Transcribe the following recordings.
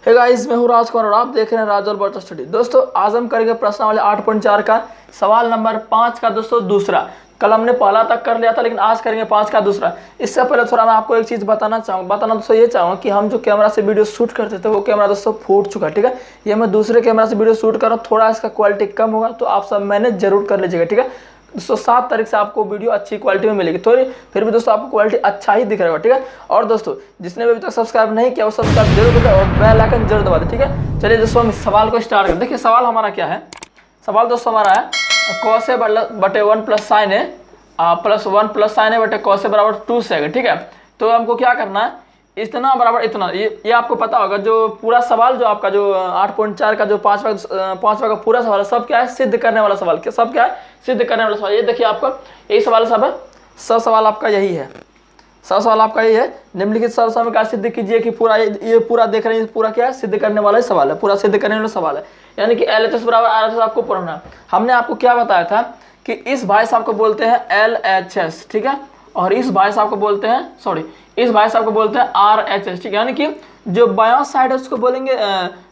Hey guys, मैं हूँ राजकुमार और आप देख रहे हैं राज और स्टडी। दोस्तों, आज हम करेंगे प्रश्नावली 8.4 का सवाल नंबर 5 का दोस्तों दूसरा। कल हमने पहला तक कर लिया था, लेकिन आज करेंगे 5 का दूसरा। इससे पहले थोड़ा मैं आपको एक चीज़ बताना दोस्तों ये चाहूँगा कि हम जो कैमरा से वीडियो शूट करते थे वो कैमरा दोस्तों फूट चुका है, ठीक है। ये मैं दूसरे कैमरा से वीडियो शूट कर रहा हूँ, थोड़ा इसका क्वालिटी कम होगा, तो आप सब मैनेज जरूर कर लीजिएगा, ठीक है। दोस्तों 7 तारीख से आपको वीडियो अच्छी क्वालिटी में मिलेगी, थोड़ी फिर भी दोस्तों आपको क्वालिटी अच्छा ही दिख रहा होगा, ठीक है। और दोस्तों जिसने भी अभी तक सब्सक्राइब नहीं किया वो सब्सक्राइब जरूर कर दे और बेल आइकन जरूर दबा दे, ठीक है। चलिए दोस्तों हम सवाल को स्टार्ट करें। देखिए सवाल हमारा क्या है। सवाल दोस्तों हमारा है cos a बटे 1 प्लस साइन ए प्लस 1 प्लस साइन ए बटे cos a बराबर 2 सेक, ठीक है। तो हमको क्या करना है, इतना बराबर इतना, ये आपको पता होगा। जो पूरा सवाल जो आपका जो 8.4 का जो पांचवा का पूरा सवाल है, सब क्या है, सिद्ध करने वाला सवाल। क्या सब क्या है, सिद्ध करने वाला सवाल। ये देखिए आपका यही सवाल सब है, सब सवाल आपका यही है, सब सवाल आपका यही है। निम्नलिखित सब सवाल का सिद्ध कीजिए कि पूरा ये पूरा देख रहे हैं, पूरा क्या है, सिद्ध करने वाला ही सवाल है, पूरा सिद्ध करने वाला सवाल है। यानी कि LHS बराबर RHS आपको पढ़ना है। हमने आपको क्या बताया था कि इस भाई साहब को बोलते हैं LHS, ठीक है, और इस भाई साहब को बोलते हैं इस भाई साहब को बोलते हैं RHS, ठीक है। यानी कि जो बायां साइड है उसको बोलेंगे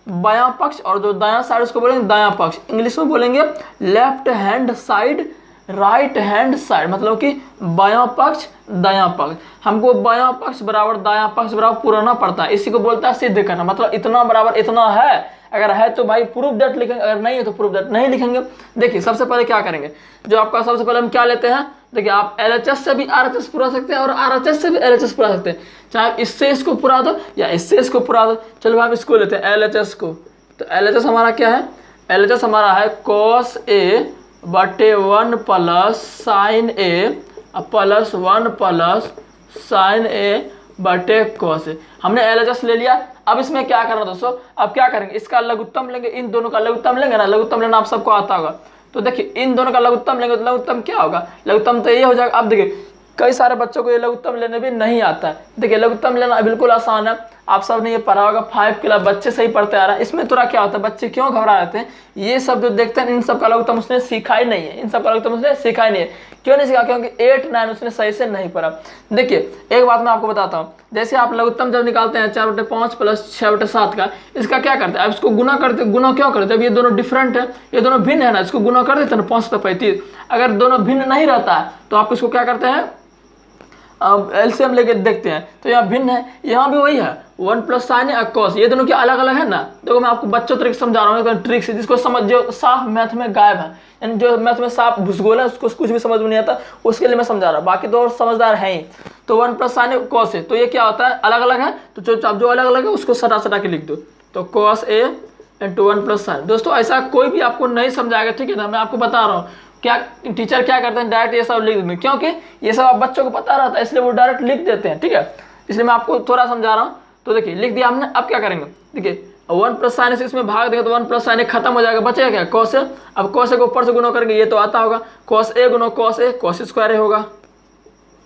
बायां पक्ष, और जो दायां साइड उसको बोलेंगे दायां पक्ष। इंग्लिश में बोलेंगे left hand side, right hand side, मतलब कि बायां पक्ष दायां पक्ष। हमको बायां पक्ष बराबर दायां पक्ष बराबर पुराना पड़ता है, इसी को बोलता है सिद्ध करना। मतलब इतना बराबर इतना है, अगर है तो भाई प्रूफ दैट लिखेंगे, अगर नहीं है तो प्रूफ दैट नहीं लिखेंगे। देखिए सबसे पहले क्या करेंगे, जो आपका सबसे पहले हम क्या लेते हैं, देखिए आप LHS से भी RHS पूरा सकते हैं और RHS से भी LHS पूरा सकते हैं, चाहे इससे इसको पूरा दो या इससे इसको पूरा दो। चलो हम इसको लेते हैं LHS को। तो LHS हमारा क्या है, LHS हमारा है cos a बटे 1 प्लस साइन ए प्लस 1 प्लस साइन ए बटे cos a। हमने LHS ले लिया। अब इसमें क्या करना दोस्तों, अब क्या करेंगे, इसका लघुत्तम लेंगे, इन दोनों का लघुत्तम लेंगे ना। लघुत्तम लेना आप सबको आता होगा। तो देखिए इन दोनों का लघुत्तम लेंगे तो लघुत्तम क्या होगा, लघुत्तम तो ये हो जाएगा। अब देखिए कई सारे बच्चों को ये लघुत्तम लेने भी नहीं आता है। देखिए लघुत्तम लेना बिल्कुल आसान है, आप सब ने ये पढ़ा होगा 5 क्लास, बच्चे से ही पढ़ते आ रहा है। इसमें थोड़ा क्या होता है, बच्चे क्यों घबरा जाते हैं, ये सब जो देखते हैं इन सब का लघुत्तम उसने सीखा ही नहीं है, इन सब का लघुत्तम उसने सीखा ही नहीं है। क्यों नहीं सीखा, क्योंकि 8, 9 उसने सही से नहीं पढ़ा। देखिए एक बात मैं आपको बताता हूँ, जैसे आप लघुत्तम जब निकालते हैं 4/5 प्लस 6/7 का, इसका क्या करते हैं, अब इसको गुना करते, गुना क्यों करते हैं, अब ये दोनों डिफरेंट है, ये दोनों भिन्न है ना, इसको गुना कर देते हैं ना 5 35। अगर दोनों भिन्न नहीं रहता है तो आप इसको क्या करते हैं, LCM लेके देखते हैं, तो यहाँ भिन्न है, यहाँ भी वही है 1 प्लस साइन है cos, ये दोनों क्या अलग अलग है ना। देखो मैं आपको बच्चों तरीके समझा रहा हूँ, ट्रिक से जिसको समझ, जो साफ मैथ में गायब है, यानी जो मैथ में साफ भूसगोल है उसको कुछ भी समझ में नहीं आता, उसके लिए मैं समझा रहा हूँ, बाकी तो और समझदार है ही। तो 1 प्लस साइन है cos है, तो ये क्या होता है, अलग अलग है, तो जो अलग अलग है उसको सटा के लिख दो। तो cos a into 1 plus sign. दोस्तों ऐसा कोई भी आपको नहीं समझाएगा, ठीक है ना, मैं आपको बता रहा हूँ। क्या टीचर क्या करते हैं, डायरेक्ट ये सब लिख देते हैं, क्योंकि ये सब आप बच्चों को पता रहता है इसलिए वो डायरेक्ट लिख देते हैं, ठीक है। इसलिए मैं आपको थोड़ा समझा रहा हूँ। तो देखिए लिख दिया हमने। अब क्या करेंगे, देखिए 1 प्लस साइन से इसमें भाग देगा तो 1 प्लस साइन खत्म हो जाएगा, बचेगा क्या, cos a। अब cos a को ऊपर से गुना करेंगे, ये तो आता होगा, cos a Guna cos a cos square a होगा,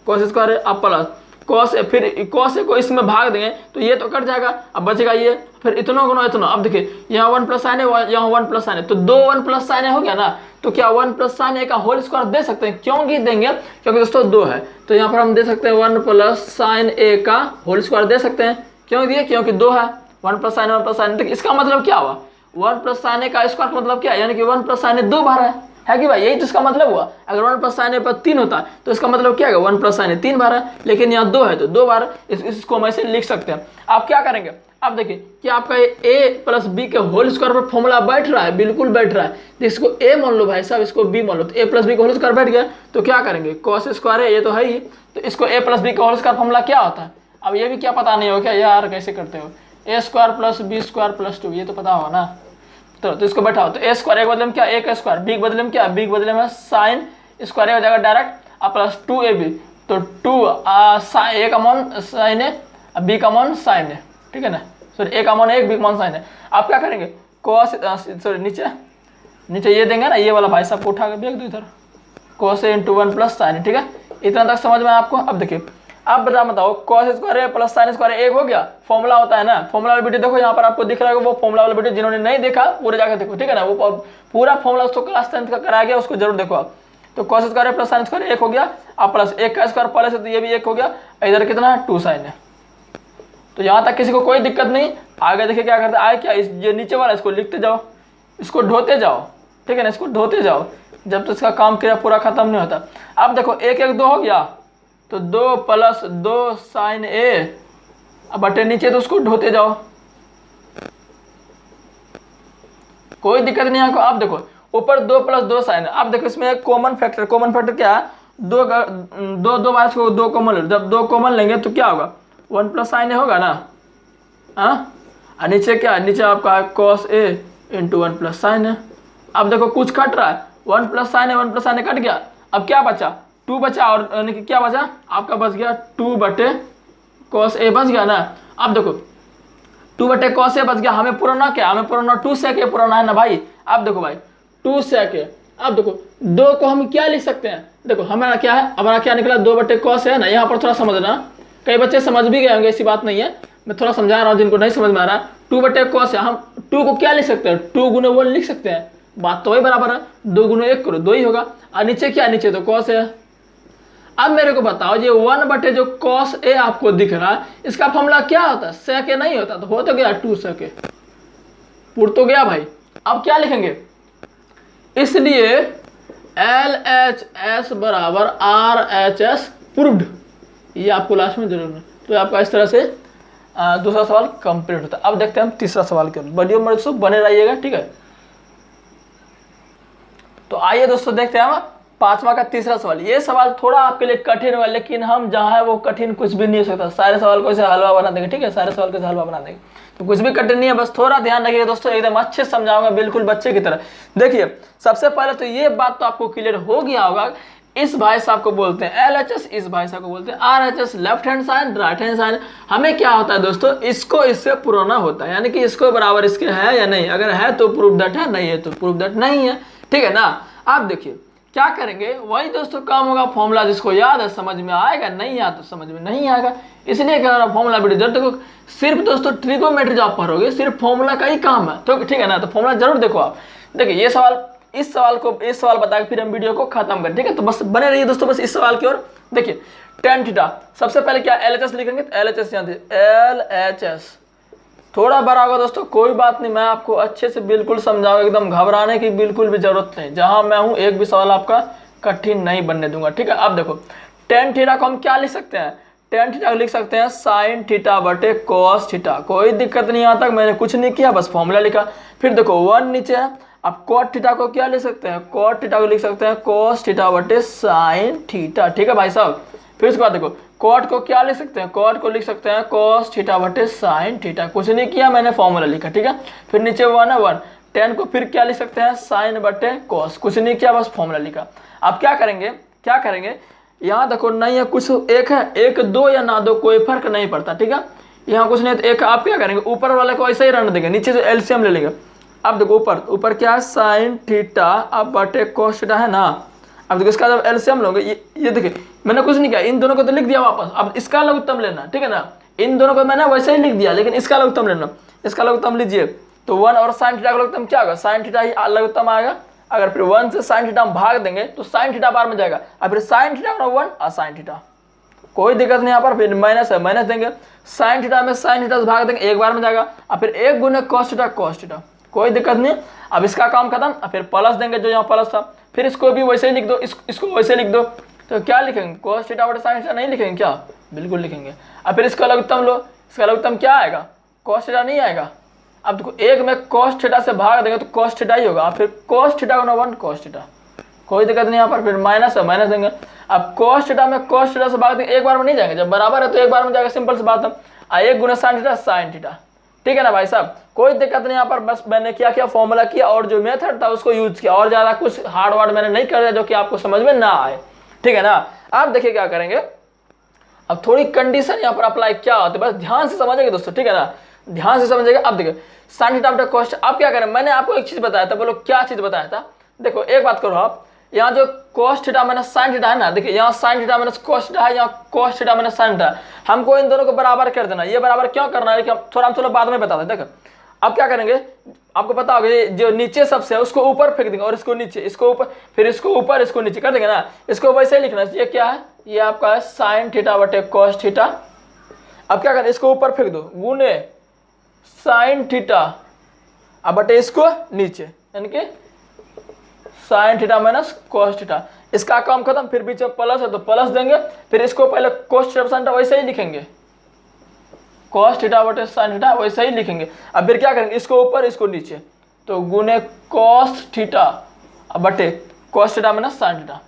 cos स्क्वायर a। अब प्लस cos a, फिर cos a को इसमें भाग देंगे तो ये तो कट जाएगा, अब बचेगा ये, फिर इतना गुना इतना। अब देखिए यहाँ 1 प्लस साइन है, यहाँ 1 प्लस साइन है, तो 2 1 प्लस साइन हो गया ना। तो क्या 1 प्लस साइन ए का होल स्क्वायर दे सकते हैं, क्यों नहीं देंगे, क्योंकि दोस्तों 2 है, तो यहाँ पर हम दे सकते हैं 1 प्लस साइन ए का होल स्क्वायर दे सकते हैं। क्यों दिए, क्योंकि 2 है, 1 प्लस साइन 1 प्लस साइन। देखिए इसका मतलब क्या हुआ, 1 प्लस साइन ए का स्क्वायर का मतलब क्या है, यानी कि 1 प्लस साइन ए 2 बार है कि भाई, यही तो इसका मतलब हुआ। अगर 1 प्लस साइन ए पर 3 होता तो इसका मतलब क्या है, 1 प्लस साइन ए 3 बार है, लेकिन यहाँ 2 है तो 2 बार, इसको हम ऐसे लिख सकते हैं। आप क्या करेंगे, अब देखिए कि आपका a प्लस बी के होल स्क्वायर पर फॉर्मूला बैठ रहा है, बिल्कुल बैठ रहा है। तो इसको a मान लो भाई साहब, इसको b मान लो, तो a प्लस बी का होल स्क्वायर बैठ गया, तो क्या करेंगे, cos स्क्वायर है, ये तो है ही, तो इसको a प्लस बी का होल स्क्वायर फॉर्मूला क्या होता है। अब ये भी क्या पता नहीं हो क्या यार, कैसे करते हो, a square plus B square plus 2, ये तो पता होगा ना। तो इसको बैठाओ, तो a स्क्वायर के बदले में क्या, a का स्क्वायर, b के बदले में क्या, b के बदले में साइन स्क्वायर हो जाएगा डायरेक्ट, अब प्लस 2ab, तो 2 a का मान साइन है, b का मान साइन है, ठीक है ना, सॉरी a का मान 1, b का मान साइन है। आप क्या करेंगे, सॉरी नीचे ये देंगे ना, ये वाला भाई साहब को उठा के देख दो इधर, cos a into 1 plus sign, ठीक है। इतना तक समझ में आपको। अब देखिए आप बताओ cos square plus sine square 1 हो गया, फॉर्मूला होता है ना, फॉर्मूला वाला वीडियो देखो, यहाँ पर आपको दिख रहा है वो फॉर्मूला वाला वीडियो, जिन्होंने नहीं देखा पूरे जाकर देखो, ठीक है ना, वो पूरा फॉर्मूला उसको क्लास 10th का कराया गया, उसको जरूर देखो आप। तो cos square plus sine square 1 हो गया, अब प्लस 1 का स्क्वायर प्लस है तो ये भी 1 हो गया, इधर कितना है 2 साइन है, तो यहाँ तक किसी को कोई दिक्कत नहीं। आगे देखिए क्या करते हैं, आगे क्या, ये नीचे वाला इसको लिखते जाओ, इसको ढोते जाओ, ठीक है ना, इसको ढोते जाओ जब तक इसका काम क्रिया पूरा खत्म नहीं होता। अब देखो 1 1 2 हो गया, तो 2 + 2 sin A, अब बटे नीचे तो उसको ढोते जाओ, कोई दिक्कत नहीं आपको। अब देखो ऊपर 2 + 2 sin, अब देखो इसमें एक कॉमन फैक्टर क्या है, दो बार इसको 2 कॉमन ले, जब 2 कॉमन लेंगे तो क्या होगा, 1 + sin A होगा ना। हाँ, और नीचे क्या है, नीचे आपका है cos A × 1 + sin A। अब देखो कुछ कट रहा है, 1 + sin A 1 + sin A cut गया, अब क्या बचा, 2 बचा, और यानी कि क्या बचा आपका, बच गया 2/cos A बच गया ना। अब देखो 2/cos A बच गया, हमें पुराना क्या, हमें पुराना 2 sec A पुराना है ना भाई। अब देखो भाई 2 sec A, अब देखो 2 को हम क्या लिख सकते हैं, देखो हमारा क्या है, हमारा क्या निकला 2/cos है ना। यहाँ पर थोड़ा समझना, कई बच्चे समझ भी गए होंगे, ऐसी बात नहीं है, मैं थोड़ा समझा रहा हूँ जिनको नहीं समझ में आ रहा है। 2/cos है, हम 2 को क्या लिख सकते हैं, 2 × 1 लिख सकते हैं, बात तो वही बराबर है, 2 × 1 करो 2 ही होगा। और नीचे क्या, नीचे तो cos है। अब मेरे को बताओ ये 1/ जो cos A आपको दिख रहा है, इसका फॉर्मूला क्या होता है, sec A नहीं होता, तो हो तो गया 2 sec A, पुर तो गया भाई। अब क्या लिखेंगे, इसलिए LHS = RHS प्रूव्ड, ये आपको लास्ट में जरूर है। तो आपका इस तरह से दूसरा सवाल कंप्लीट होता है। अब देखते हैं हम तीसरा सवाल के, वीडियो में दोस्तों बने रहिएगा, ठीक है। तो आइए दोस्तों देखते हैं हम 5वां का तीसरा सवाल। ये सवाल थोड़ा आपके लिए कठिन होगा, लेकिन हम जहाँ है वो कठिन कुछ भी नहीं हो सकता, सारे सवाल को इसे हलवा बना देंगे, ठीक है, सारे सवाल को इसे हलवा बना देंगे, तो कुछ भी कठिन नहीं है, बस थोड़ा ध्यान रखिएगा दोस्तों, एकदम अच्छे से समझाऊंगा, बिल्कुल बच्चे की तरह। देखिए सबसे पहले तो ये बात तो आपको क्लियर हो गया होगा, इस भाई साहब को बोलते हैं LHS, इस भाई साहब को बोलते हैं RHS, left hand side right hand side. हमें क्या होता है दोस्तों, इसको इससे पुराना होता है, यानी कि इसको बराबर इसके है या नहीं, अगर है तो प्रूव दैट है, नहीं है तो प्रूव दैट नहीं है, ठीक है ना। आप देखिए क्या करेंगे, वही दोस्तों काम होगा, फॉर्मूला जिसको याद है समझ में आएगा, नहीं याद तो समझ में नहीं आएगा, इसलिए कह रहा हूं फॉर्मूला वीडियो जरूर देखो। सिर्फ दोस्तों ट्रिगोनोमेट्री जो आप पढ़ोगे सिर्फ फॉर्मूला का ही काम है, तो ठीक है ना, तो फॉर्मूला जरूर देखो आप। देखिए ये सवाल, इस सवाल बता के फिर हम वीडियो को खत्म करें, ठीक है, तो बस बने रहिए दोस्तों बस इस सवाल की ओर। देखिए tan थीटा, सबसे पहले क्या LHS लिखेंगे, तो LHS यहाँ LHS थोड़ा बड़ा होगा दोस्तों, कोई बात नहीं, मैं आपको अच्छे से बिल्कुल समझाऊंगा, एकदम घबराने की बिल्कुल भी जरूरत नहीं, जहां मैं हूं एक भी सवाल आपका कठिन नहीं बनने दूंगा, ठीक है। अब देखो tan थीटा को हम क्या लिख सकते हैं, tan थीटा को लिख सकते हैं sin θ/cos थीटा, कोई दिक्कत नहीं, यहाँ तक मैंने कुछ नहीं किया, बस फॉर्मूला लिखा। फिर देखो 1 नीचे है, अब cot थीटा को क्या लिख सकते हैं, cot थीटा को लिख सकते हैं cos θ/sin थीटा, ठीक है भाई साहब। फिर उसके बाद देखो cot को क्या लिख सकते हैं, cot को लिख सकते हैं cos θ/sin थीटा, कुछ नहीं किया मैंने, फॉर्मूला लिखा, ठीक है। फिर नीचे 1 है 1, tan को फिर क्या लिख सकते हैं sin/cos, कुछ नहीं किया बस फॉर्मूला लिखा। अब क्या करेंगे, यहाँ देखो नहीं है कुछ, एक है 1 2 या ना 2 कोई फर्क नहीं पड़ता, ठीक है, यहाँ कुछ नहीं है तो एक। आप क्या करेंगे, ऊपर वाले को ऐसे ही रहने देंगे, नीचे से LCM ले लेंगे। अब देखो ऊपर क्या है sin थीटा अब बटे cos थीटा है ना। अब देखो इसका जब LCM लोगे, ये देखिए मैंने कुछ नहीं किया, इन दोनों को तो लिख दिया वापस, अब इसका लघुत्तम लेना, ठीक है ना, इन दोनों को मैंने वैसे ही लिख दिया, लेकिन इसका लघुत्तम लेना, इसका लघुत्तम लीजिए, तो 1 और sin थीटा का लघुत्तम क्या होगा, sin थीटा ही लघुत्तम आएगा। अगर फिर 1 से sin थीटा हम भाग देंगे तो sin थीटा बार में जाएगा, अब फिर sin थीटा 1 और sin थीटा, कोई दिक्कत नहीं, यहाँ पर फिर माइनस है, माइनस देंगे, sin थीटा में sin थीटा से भाग देंगे, एक बार में जाएगा, अब फिर 1 गुने cos थीटा, कोई दिक्कत नहीं। अब इसका काम खत्म, अब फिर प्लस देंगे जो यहाँ प्लस था, फिर इसको भी वैसे ही लिख दो, इसको वैसे लिख दो, तो क्या लिखेंगे cos θ/sin थीटा नहीं लिखेंगे क्या, बिल्कुल लिखेंगे। अब फिर इसका लघुत्तम लो, इसका लघुत्तम क्या आएगा, cos थीटा नहीं आएगा। अब देखो 1 में cos थीटा से भाग देंगे तो cos थीटा ही होगा, अब फिर cos थीटा 1 cos थीटा, कोई दिक्कत नहीं, यहाँ पर फिर माइनस है, माइनस देंगे। अब cos थीटा में cos थीटा से भाग देंगे, एक बार में नहीं जाएंगे, जब बराबर है तो एक बार में जाएगा, सिंपल सी बात है। 1 गुना sin थीटा sin थीटा, ठीक है ना भाई साहब, कोई दिक्कत नहीं। यहाँ पर बस मैंने क्या फॉर्मूला किया और जो मेथड था उसको यूज किया, और ज्यादा कुछ हार्ड वर्ड मैंने नहीं कर दिया जो कि आपको समझ में ना आए, ठीक है ना। आप देखिए क्या करेंगे, अब थोड़ी कंडीशन यहाँ पर अप्लाई क्या होती है, बस ध्यान से समझेंगे दोस्तों, ठीक है ना, ध्यान से समझेंगे। अब देखिए sin थीटा बटे cos, अब क्या करें, मैंने आपको एक चीज बताया था, बोलो क्या चीज बताया था। देखो एक बात करो आप, यहाँ जो cos theta minus sin theta है ना, देखिए यहाँ sin theta minus cos theta है, यहाँ cos theta minus sin theta, हमको इन दोनों को बराबर कर देना। ये बराबर क्यों करना है, हम थोड़ा बाद में बताते हैं। देखो अब क्या करेंगे, आपको पता होगा जो नीचे सबसे है उसको ऊपर फेंक देंगे, और इसको नीचे, इसको ऊपर, फिर इसको ऊपर, इसको नीचे कर देंगे ना, इसको वैसे ही लिखना। ये क्या है, ये आपका है sin थीटा बटे cos थीटा। अब क्या करें, इसको ऊपर फेंक दो, गुने साइन थीटा, अब बटे इसको नीचे, यानी कि sign theta minus cos theta. इसका काम खत्म, फिर बीच में प्लस है तो प्लस देंगे, फिर इसको पहले कॉस थीटा साइन थीटा वैसे ही लिखेंगे, कॉस थीटा बटे साइन थीटा वैसे ही लिखेंगे। अब फिर क्या करेंगे, इसको ऊपर इसको नीचे, तो गुने कॉस थीटा अब बटे cos theta minus sine theta.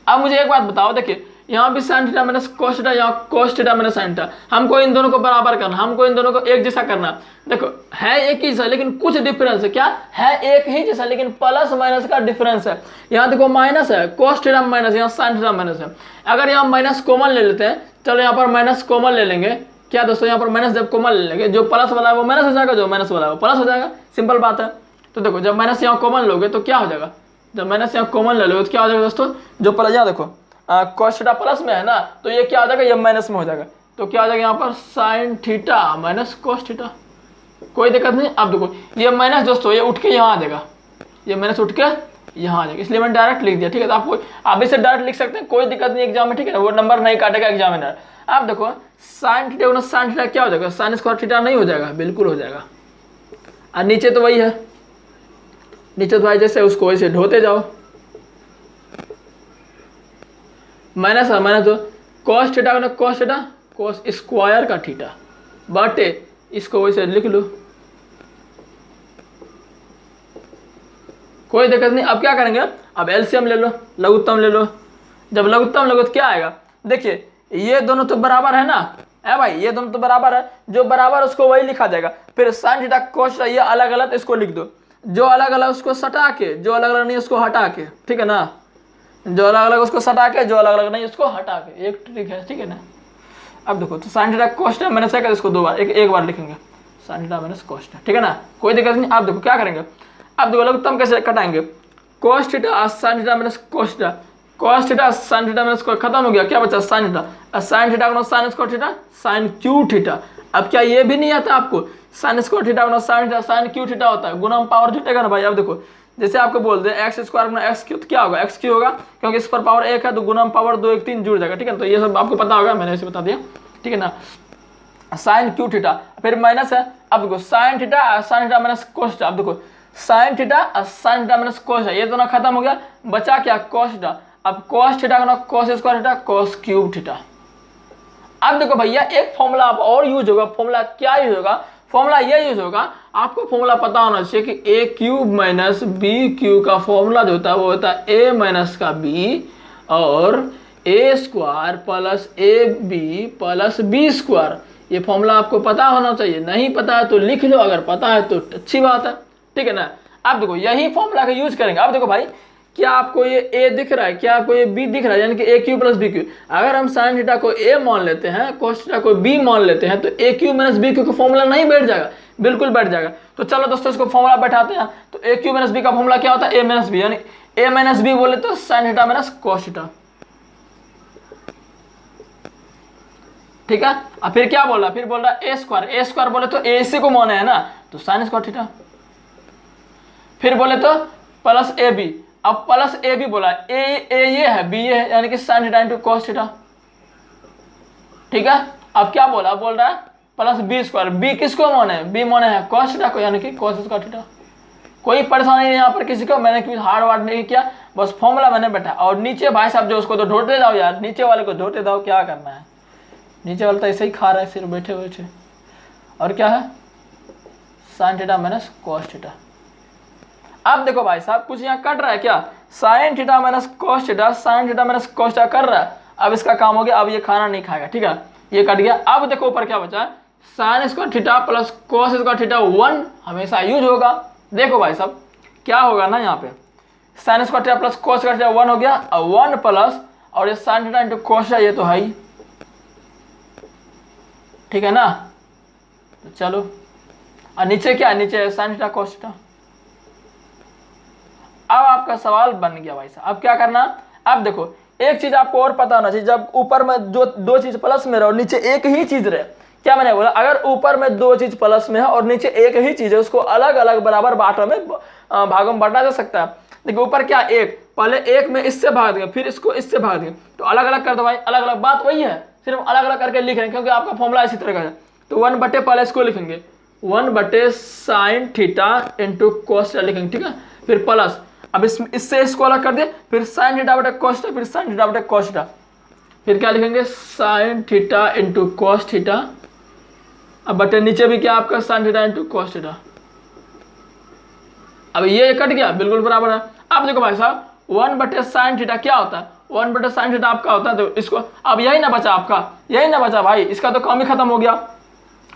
अब मुझे एक बात बताओ, देखिए यहाँ भी sine theta minus cos theta, यहाँ cos theta minus sine theta, हमको इन दोनों को बराबर करना, हमको इन दोनों को एक जैसा करना। देखो है एक ही जैसा लेकिन कुछ डिफरेंस है, क्या है एक ही जैसा लेकिन प्लस माइनस का डिफरेंस है। यहाँ देखो माइनस है, कॉस थीटा माइनस, यहाँ साइन थीटा माइनस है। अगर यहाँ माइनस कॉमन ले लेते हैं, चलो यहाँ पर माइनस कॉमन ले लेंगे, क्या दोस्तों यहाँ पर माइनस जब कॉमन ले लेंगे, जो प्लस वाला है वो माइनस हो जाएगा, जो माइनस वाला है वो प्लस हो जाएगा, सिंपल बात है। तो देखो जब माइनस यहाँ कॉमन लोगे तो क्या हो जाएगा, जब माइनस यहाँ कॉमन ले लोगे तो क्या हो जाएगा दोस्तों, जो प्लस यहाँ देखो कॉस थीटा प्लस में है ना, तो ये क्या हो जाएगा, ये माइनस में हो जाएगा, तो क्या हो जाएगा यहाँ पर sign theta minus cos theta, कोई दिक्कत नहीं। अब देखो ये माइनस दोस्तों ये उठ के यहाँ आ जाएगा, ये माइनस उठ के यहाँ आ जाएगा, इसलिए मैंने डायरेक्ट लिख दिया, ठीक है। तो आपको आप इसे डायरेक्ट लिख सकते हैं, कोई दिक्कत नहीं एग्जाम में, ठीक है, वो नंबर नहीं काटेगा एग्जामिनर। आप देखो साइन थीटा गुना साइन थीटा क्या हो जाएगा, साइन स्क्वायर थीटा नहीं हो जाएगा, बिल्कुल हो जाएगा। और नीचे तो वही है, नीचे तो भाई जैसे उसको वैसे ढोते जाओ, माइनस है माइनस दो, कॉस थीटा गुना कॉस थीटा कॉस स्क्वायर का थीटा बटे इसको वैसे लिख लो, कोई दिक्कत नहीं। अब क्या करेंगे, अब एलसीएम ले लो, लघुत्तम ले लो। जब लघुत्तम लोगे तो क्या आएगा, देखिए ये दोनों तो बराबर है ना, है भाई, ये दोनों तो बराबर है, जो बराबर उसको वही लिखा जाएगा। फिर साइन थीटा कॉस थीटा ये अलग अलग इसको लिख दो, जो अलग अलग उसको सटा के, जो अलग अलग नहीं उसको हटा के, ठीक है ना, जो अलग अलग उसको सटा के, जो अलग अलग नहीं उसको हटा के, एक ट्रिक है, ठीक है ना। अब देखो तो साइन थीटा कॉस थीटा मैंने क्या इसको दो बार एक बार लिखेंगे, sign theta minus cos theta, ठीक है ना, कोई दिक्कत नहीं। आप देखो क्या करेंगे, अब देखो लघुत्तम कैसे कटाएंगे, cos theta sine theta minus cos theta, cos theta sine theta minus cos, खत्म हो गया, क्या बचा साइन थीटा, साइन थीटा गुना sine square theta sine cube theta. अब क्या ये भी नहीं आता आपको, साइन स्क्वायर थीटा गुना sine theta sine cube theta होता है, गुना पावर जुटेगा ना भाई। अब देखो जैसे आपको बोल दे एक्स स्क्वायर गुना एक्स क्यू, तो क्या होगा, एक्स क्यू होगा, क्योंकि इस पर पावर एक है तो गुना पावर 2 1 3 जुड़ जाएगा, ठीक है। तो ये सब आपको पता होगा, मैंने इसे बता दिया, ठीक है ना। साइन क्यू थीटा फिर माइनस है, अब देखो sine theta minus cos theta, अब देखो sine theta sine theta minus cos है, ये दोनों खत्म हो गया, बचा क्या कॉस थीटा। अब कॉस थीटा गुना cos square theta cos cube theta. अब देखो भैया एक फॉर्मूला आप और यूज होगा, फॉर्मूला क्या यूज होगा, फॉर्मूला ये यूज होगा, आपको फॉर्मूला पता होना चाहिए कि ए क्यूब माइनस बी क्यूब का फॉर्मूला जो होता है वो होता है ए माइनस का बी और A square plus A B plus B square. ये फॉर्मूला आपको पता होना चाहिए, नहीं पता है तो लिख लो, अगर पता है तो अच्छी बात है, ठीक है ना। अब देखो यही फॉर्मूला का यूज करेंगे। अब देखो भाई क्या आपको ये ए दिख रहा है, क्या आपको ये बी दिख रहा है, यानी कि ए क्यू प्लस बी क्यू। अगर हम साइन थीटा को ए मान लेते हैं, कोस थीटा को बी मान लेते हैं, तो ए क्यू माइनस बी क्यू का फॉर्मूला नहीं बैठ जाएगा, बिल्कुल बैठ जाएगा। तो चलो दोस्तों इसको फॉर्मूला बैठाते हैं। तो ए क्यू माइनस बी का फॉर्मूला क्या होता है, ए माइनस बी, यानी ए माइनस बी बोले तो sign theta minus cos theta, ठीक है। अब फिर क्या बोल रहा, फिर बोल रहा ए स्क्वायर बोले तो ए इसी को माने है ना, तो साइन स्क्वायर थीटा। फिर बोले तो प्लस ए बी, अब प्लस ए बी बोला, ए ये है बी ये है, यानी कि sine theta into cos theta, ठीक है। अब क्या बोला, बोल रहा है प्लस बी स्क्वायर, बी किसको माने है, बी माने है कॉस थीटा को, यानी कि कॉस स्क्वायर थीटा। कोई परेशानी नहीं यहाँ पर किसी को, मैंने कुछ हार्ड वार्ड नहीं किया, बस फॉर्मूला मैंने बैठा। और नीचे भाई साहब जो उसको तो ढोते जाओ यार, नीचे वाले को ढोते जाओ, क्या करना है, नीचे वाला तो ऐसे ही खा रहा है सिर्फ बैठे बैठे। और क्या है, sign theta minus cos theta. अब देखो भाई साहब कुछ यहाँ कट रहा है क्या, sign theta minus cos theta, sine theta minus cos theta कर रहा है। अब इसका काम हो गया, अब ये खाना नहीं खाएगा, ठीक है, ये कट गया। अब देखो ऊपर क्या बचा, sign square theta plus cos square theta 1 हमेशा यूज होगा। देखो भाई साहब क्या होगा ना, यहाँ पे sign square theta plus cos square theta 1 हो गया, और 1 प्लस और ये sine theta into cos theta, ये तो है ही, ठीक है ना। तो चलो, और नीचे क्या है, नीचे साइन थीटा कॉस थीटा। अब आपका सवाल बन गया भाई साहब, अब क्या करना। अब देखो एक चीज आपको और पता होना चाहिए, जब ऊपर में जो दो चीज प्लस में रहे और नीचे एक ही चीज रहे, क्या मैंने बोला, अगर ऊपर में दो चीज प्लस में है और नीचे एक ही चीज है, उसको अलग अलग बराबर बांटों में भागों में बांटा जा सकता है। देखिए ऊपर क्या एक, पहले एक में इससे भाग देंगे, फिर इसको इससे भाग देंगे, तो अलग अलग कर दो भाई, अलग अलग बात वही है, सिर्फ अलग अलग करके लिख रहे हैं क्योंकि आपका फॉर्मूला इसी तरह का है। तो 1 बटे पहले इसको लिखेंगे 1 बटे sine theta into cos theta लिखेंगे, ठीक है। फिर प्लस, अब इससे इसको अलग कर दिए, फिर साइन थीटा बटे कॉस थीटा, फिर साइन थीटा बटे कॉस थीटा, फिर क्या लिखेंगे sine theta into cos theta, अब बटे नीचे भी क्या आपका sine theta into cos theta. अब ये कट गया, बिल्कुल बराबर है। अब देखो भाई साहब 1 बटे साइन थीटा क्या होता है, 1 बटे साइन थीटा आपका होता है, तो इसको अब यही ना बचा आपका, यही ना बचा भाई, इसका तो काम ही खत्म हो गया।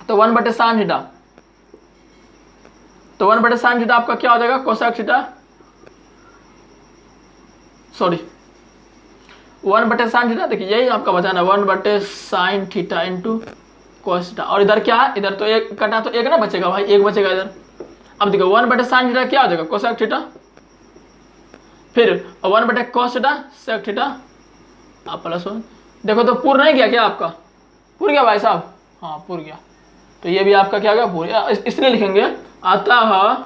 तो 1 बटे साइन थीटा, तो 1 बटे साइन थीटा आपका क्या हो जाएगा कोसेक थीटा, सॉरी 1 बटे साइन थीटा, देखिए यही आपका बचाना 1 बटे sine theta into cos theta, और इधर क्या है, इधर तो एक कटा तो एक ना बचेगा भाई, एक बचेगा इधर। अब देखो 1 बटे साइन थीटा क्या हो जाएगा कोसेक थीटा, फिर 1 बटे कॉस थीटा सेक थीटा, आप प्लस 1। देखो तो पूर्ण नहीं गया क्या आपका, पूर्ण गया भाई साहब, हाँ पूर्ण गया। तो ये भी आपका क्या गया पूर्ण गया, इसलिए लिखेंगे अतः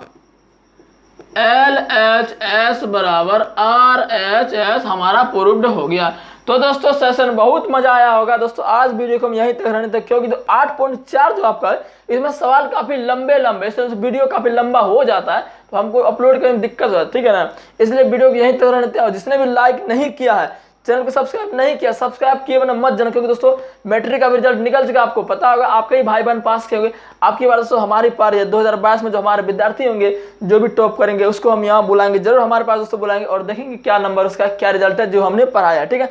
LHS बराबर RHS हमारा प्रूव्ड हो गया। तो दोस्तों सेशन बहुत मजा आया होगा दोस्तों, आज वीडियो को हम यहीं तक रहने तक, क्योंकि 8.4 जो आपका है इसमें सवाल काफी लंबे लंबे, इसलिए वीडियो काफी लंबा हो जाता है, तो हमको अपलोड करने में दिक्कत होता है, ठीक है ना। इसलिए वीडियो को यहीं तक रहने देते हैं, और जिसने भी लाइक नहीं किया है, चैनल को सब्सक्राइब नहीं किया, सब्सक्राइब किए बिना मत जाना, क्योंकि दोस्तों मैट्रिक का रिजल्ट निकल चुका, आपको पता होगा, आपके ही भाई बहन पास किए होंगे, आपकी बार दोस्तों हमारी पार है 2022 में जो हमारे विद्यार्थी होंगे जो भी टॉप करेंगे उसको हम यहाँ बुलाएंगे, जरूर हमारे पास दोस्तों बुलाएंगे, और देखेंगे क्या नंबर उसका क्या रिजल्ट है जो हमने पढ़ाया, ठीक है।